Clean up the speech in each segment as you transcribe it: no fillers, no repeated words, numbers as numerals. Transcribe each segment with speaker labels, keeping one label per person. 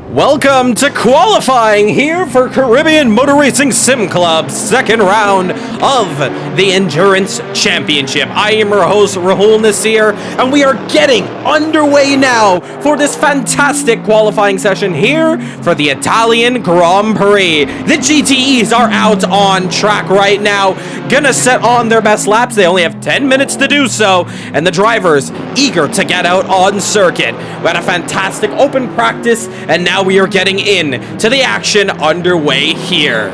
Speaker 1: Welcome to qualifying here for Caribbean Motor Racing Sim Club's second round of the Endurance Championship. I am your host, Rahul Nasir, and we are getting underway now for this fantastic qualifying session here for the Italian Grand Prix. The GTEs are out on track right now, gonna set on their best laps. They only have 10 minutes to do so, and the drivers eager to get out on circuit. We had a fantastic open practice, and now we are getting in to the action underway here.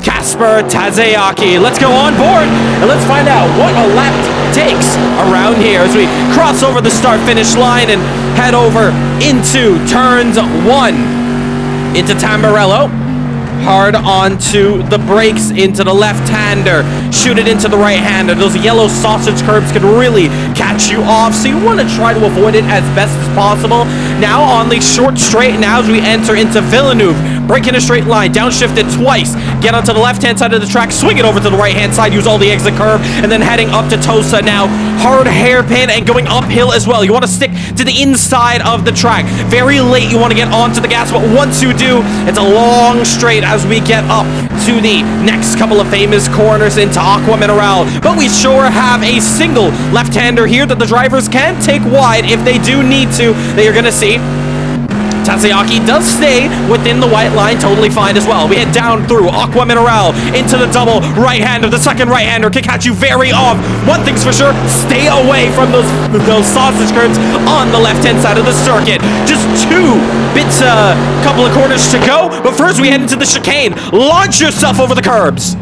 Speaker 1: Kasper Tazeaki, let's go on board and let's find out what a lap takes around here as we cross over the start-finish line and head over into turns 1 into Tamburello. Hard onto the brakes into the left-hander, shoot it into the right-hander. Those yellow sausage curbs can really catch you off, so you want to try to avoid it as best as possible. Now on the short straight, now as we enter into Villeneuve, break in a straight line, downshift it twice, get onto the left-hand side of the track, swing it over to the right-hand side, use all the exit curve, and then heading up to Tosa now. Hard hairpin and going uphill as well. You want to stick to the inside of the track. Very late, you want to get onto the gas, but once you do, it's a long straight as we get up to the next couple of famous corners into Aqua Mineral. But we sure have a single left-hander here that the drivers can take wide if they do need to, that you're going to see. Tazeaki does stay within the white line, totally fine as well. We head down through Aqua Mineral into the double right-hander. The second right-hander can catch you very off. One thing's for sure, stay away from those sausage curbs on the left-hand side of the circuit. Just couple of corners to go, but first we head into the chicane. Launch yourself over the curbs.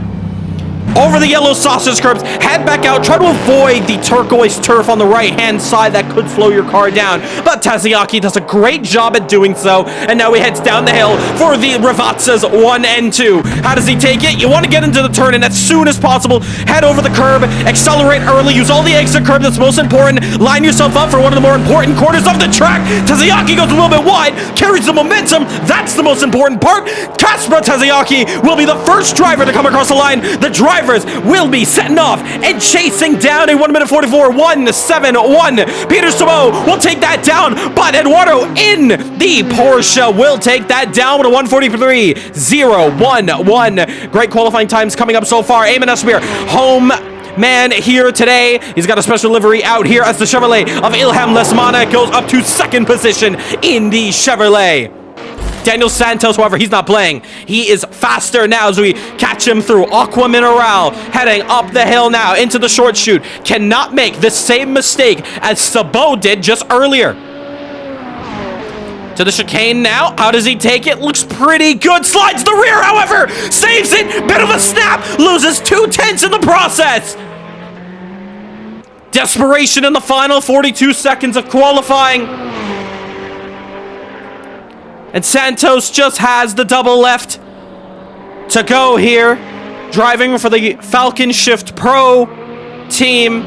Speaker 1: Over the yellow sausage curbs, head back out, try to avoid the turquoise turf on the right-hand side that could slow your car down, but Tazeaki does a great job at doing so, and now he heads down the hill for the Ravazzas 1 and 2. How does he take it? You want to get into the turn, and as soon as possible, head over the curb, accelerate early, use all the exit curb that's most important, line yourself up for one of the more important corners of the track. Tazeaki goes a little bit wide, carries the momentum, that's the most important part. Kasper Tazeaki will be the first driver to come across the line. The drivers will be setting off and chasing down a 1 minute 44 171. Peter Samo will take that down, but Eduardo in the Porsche will take that down with a 143.011. Great qualifying times coming up so far. Eamon Esmir, home man here today. He's got a special livery out here as the Chevrolet of Ilham Lesmana goes up to second position in the Chevrolet. Daniel Santos, however, he's not playing. He is faster now as we catch him through Aqua Mineral, heading up the hill now into the short chute. Cannot make the same mistake as Sabo did just earlier. To the chicane now. How does he take it? Looks pretty good. Slides the rear, however. Saves it. Bit of a snap. Loses 2/10 in the process. Desperation in the final 42 seconds of qualifying. And Santos just has the double left to go here, driving for the Falcon Shift Pro team.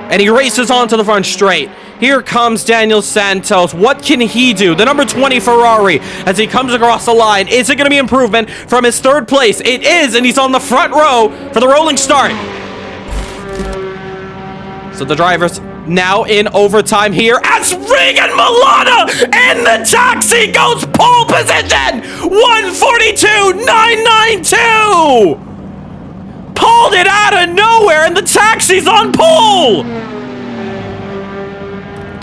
Speaker 1: And he races onto the front straight. Here comes Daniel Santos. What can he do? The number 20 Ferrari as he comes across the line. Is it going to be improvement from his third place? It is, and he's on the front row for the rolling start. So the drivers now in overtime here as Regan Milana in the taxi goes pole position 142.992. Pulled it out of nowhere and the taxi's on pole.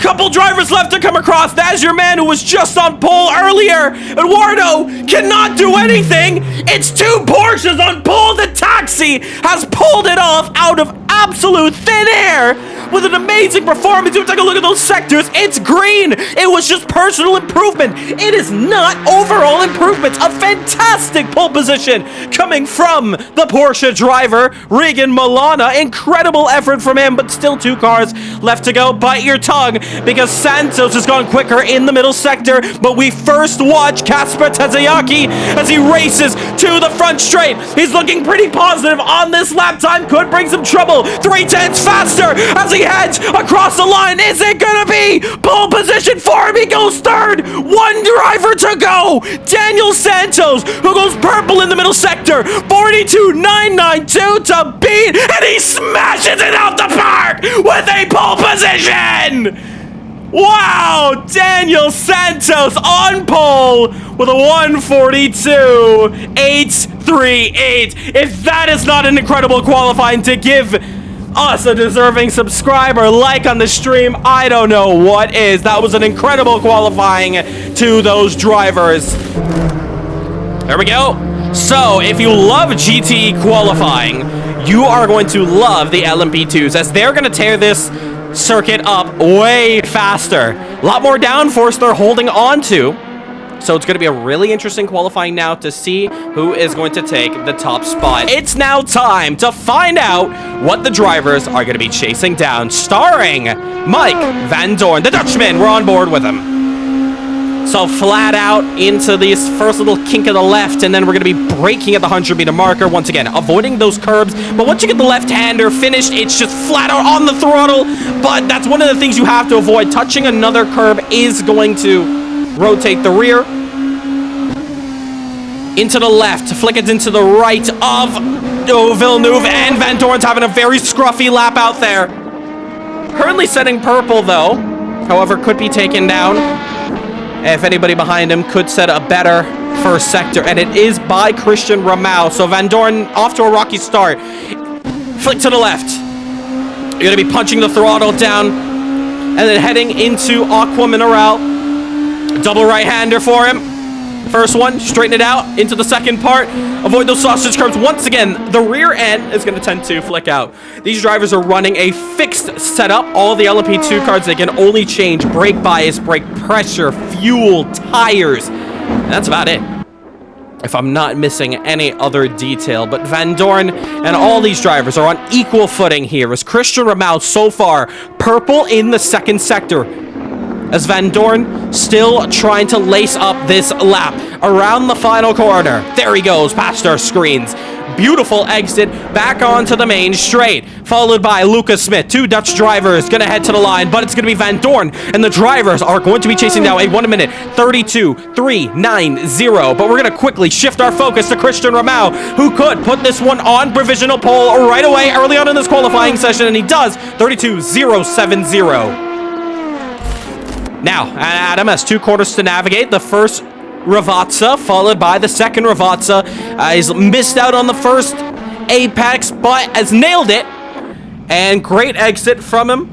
Speaker 1: Couple drivers left to come across. That's your man who was just on pole earlier. Eduardo cannot do anything. It's two Porsches on pole. The taxi has pulled it off out of absolute thin air with an amazing performance. You take a look at those sectors. It's green. It was just personal improvement. It is not overall improvements. A fantastic pole position coming from the Porsche driver, Regan Milana. Incredible effort from him, but still two cars left to go. Bite your tongue because Santos has gone quicker in the middle sector, but we first watch Kasper Tazeaki as he races to the front straight. He's looking pretty positive on this lap time. Could bring some trouble. 3/10 faster as he heads across the line. Is it gonna be pole position for him? He goes third. One driver to go. Daniel Santos, who goes purple in the middle sector. 42.992 to beat, and he smashes it out the park with a pole position. Wow, Daniel Santos on pole with a 1:42.838. If that is not an incredible qualifying to give us a deserving subscriber like on the stream, I don't know what is. That was an incredible qualifying to those drivers. There we go. So if you love GTE qualifying, you are going to love the LMP2s, as they're going to tear this circuit up way faster. A lot more downforce they're holding on to. So it's going to be a really interesting qualifying now to see who is going to take the top spot. It's now time to find out what the drivers are going to be chasing down, starring Mike Van Dorn, the Dutchman. We're on board with him. So flat out into this first little kink of the left, and then we're going to be braking at the 100-meter marker. Once again, avoiding those curbs. But once you get the left-hander finished, it's just flat out on the throttle. But that's one of the things you have to avoid. Touching another curb is going to rotate the rear. Into the left, flick it into the right of Villeneuve, and Van Dorn's having a very scruffy lap out there. Currently setting purple, though. However, could be taken down. If anybody behind him could set a better first sector, and it is by Christian Ramau. So Van Dorn off to a rocky start. Flick to the left. You're going to be punching the throttle down, and then heading into Aqua Mineral. Double right-hander for him. First one, straighten it out into the second part. Avoid those sausage curbs. Once again, the rear end is going to tend to flick out. These drivers are running a fixed setup. All the LMP2 cars, they can only change brake bias, brake pressure, fuel, tires. And that's about it, if I'm not missing any other detail. But Van Dorn and all these drivers are on equal footing here, as Christian Ramau so far purple in the second sector, as Van Dorn still trying to lace up this lap around the final corner. There he goes past our screens. Beautiful exit back onto the main straight, followed by Lucas Smith. Two Dutch drivers gonna head to the line, but it's gonna be Van Dorn, and the drivers are going to be chasing down a 1:32.390. But we're gonna quickly shift our focus to Christian Ramau, who could put this one on provisional pole right away early on in this qualifying session, and he does. 32.070. Now, Adam has two corners to navigate. The first Ravazza, followed by the second Ravazza. He's missed out on the first apex, but has nailed it. And great exit from him.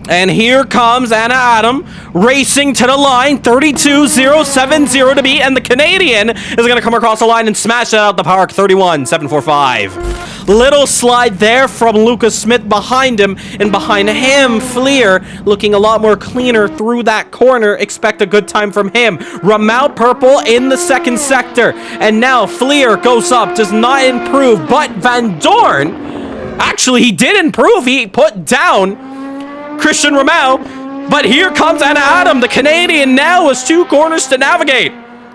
Speaker 1: And here comes Anna Adam racing to the line. 32.070 to beat. And the Canadian is going to come across the line and smash it out the park. 31.745. Little slide there from Lucas Smith behind him. And behind him, Fleer looking a lot more cleaner through that corner. Expect a good time from him. Ramau purple in the second sector. And now Fleer goes up. Does not improve. But Van Dorn, actually, he did improve. He put down Christian Ramau, but here comes Anna Adam. The Canadian now has two corners to navigate,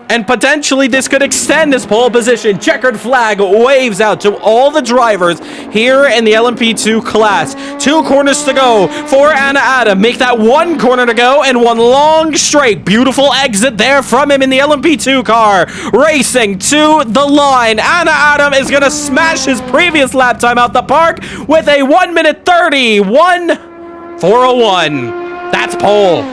Speaker 1: and potentially this could extend his pole position. Checkered flag waves out to all the drivers here in the LMP2 class. Two corners to go for Anna Adam. Make that one corner to go and one long straight. Beautiful exit there from him in the LMP2 car. Racing to the line. Anna Adam is going to smash his previous lap time out the park with a 1:31.401. That's pole.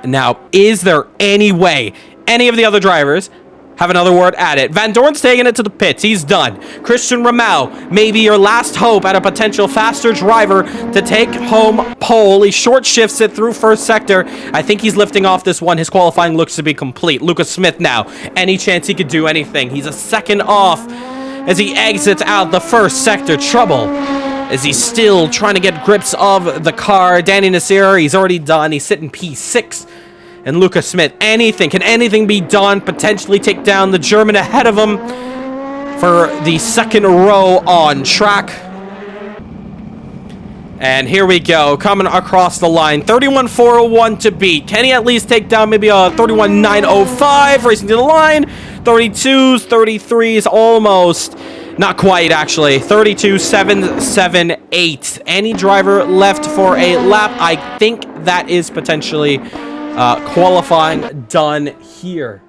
Speaker 1: Now, is there any way any of the other drivers have another word at it? Van Dorn's taking it to the pits. He's done. Christian Ramau, maybe your last hope at a potential faster driver to take home pole. He short shifts it through first sector. I think he's lifting off this one. His qualifying looks to be complete. Lucas Smith now. Any chance he could do anything? He's a second off as he exits out the first sector. Trouble as he's still trying to get grips of the car. Danny Nasir, he's already done. He's sitting P6. And Lucas Smith, can anything be done? Potentially take down the German ahead of him for the second row on track. And here we go, coming across the line. 31.401 to beat. Can he at least take down maybe a 31.905? Racing to the line. 32s, 33s, almost. Not quite, actually. 32.778. Any driver left for a lap? I think that is potentially qualifying done here.